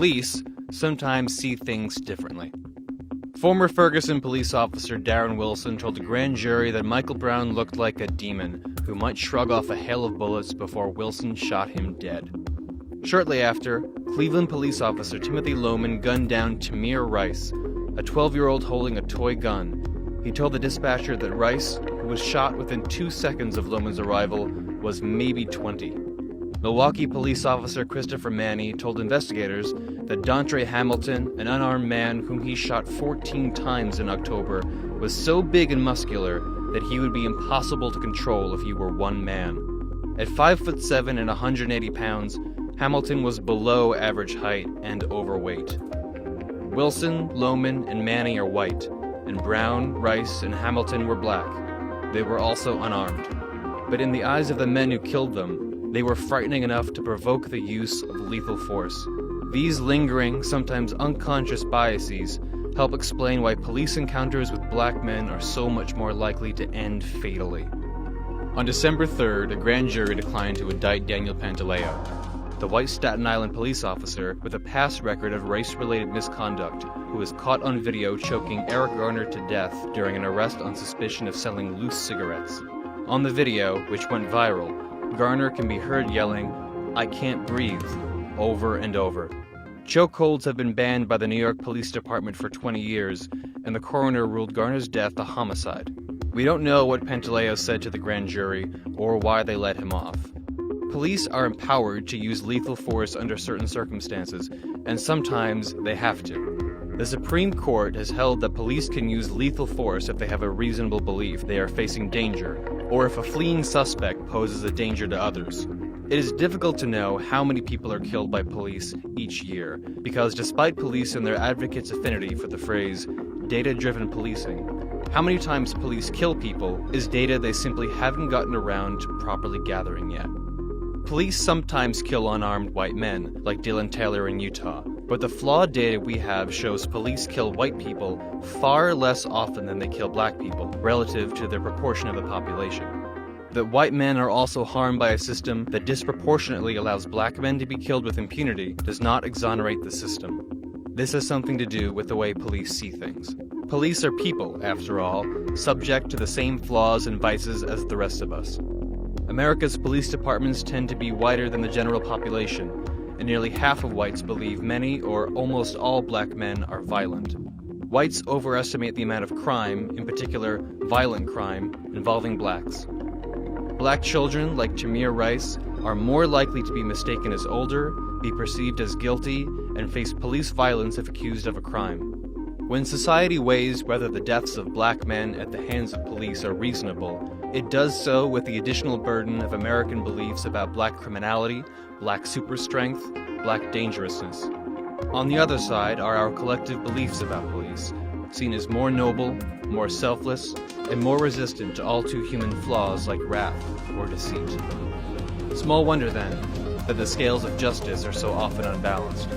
police sometimes see things differently. Former Ferguson police officer Darren Wilson told a grand jury that Michael Brown looked like a demon who might shrug off a hail of bullets before Wilson shot him dead. Shortly after, Cleveland police officer Timothy Lohman gunned down Tamir Rice, a 12-year-old holding a toy gun. He told the dispatcher that Rice, who was shot within 2 seconds of Lohman's arrival, was maybe 20. Milwaukee police officer Christopher Manny told investigators that Dontre Hamilton, an unarmed man whom he shot 14 times in October, was so big and muscular that he would be impossible to control if he were one man. At 5'7" and 180 pounds, Hamilton was below average height and overweight. Wilson, Lohman, and Manny are white, and Brown, Rice, and Hamilton were black. They were also unarmed. But in the eyes of the men who killed them, they were frightening enough to provoke the use of lethal force. These lingering, sometimes unconscious biases help explain why police encounters with black men are so much more likely to end fatally. On December 3rd, a grand jury declined to indict Daniel Pantaleo, the white Staten Island police officer with a past record of race-related misconduct who was caught on video choking Eric Garner to death during an arrest on suspicion of selling loose cigarettes. On the video, which went viral, Garner can be heard yelling, "I can't breathe," over and over. Chokeholds have been banned by the New York Police Department for 20 years, and the coroner ruled Garner's death a homicide. We don't know what Pantaleo said to the grand jury or why they let him off. Police are empowered to use lethal force under certain circumstances, and sometimes they have to. The Supreme Court has held that police can use lethal force if they have a reasonable belief they are facing danger, or if a fleeing suspect poses a danger to others. It is difficult to know how many people are killed by police each year, because despite police and their advocates' affinity for the phrase data-driven policing, how many times police kill people is data they simply haven't gotten around to properly gathering yet. Police sometimes kill unarmed white men, like Dylan Taylor in Utah, but the flawed data we have shows police kill white people far less often than they kill black people, relative to their proportion of the population. That white men are also harmed by a system that disproportionately allows black men to be killed with impunity does not exonerate the system. This has something to do with the way police see things. Police are people, after all, subject to the same flaws and vices as the rest of us. America's police departments tend to be whiter than the general population, and nearly half of whites believe many or almost all black men are violent. Whites overestimate the amount of crime, in particular violent crime, involving blacks. Black children, like Tamir Rice, are more likely to be mistaken as older, be perceived as guilty, and face police violence if accused of a crime. When society weighs whether the deaths of black men at the hands of police are reasonable, it does so with the additional burden of American beliefs about black criminality, black superstrength, black dangerousness. On the other side are our collective beliefs about police, seen as more noble, more selfless, and more resistant to all too human flaws like wrath or deceit. Small wonder, then, that the scales of justice are so often unbalanced.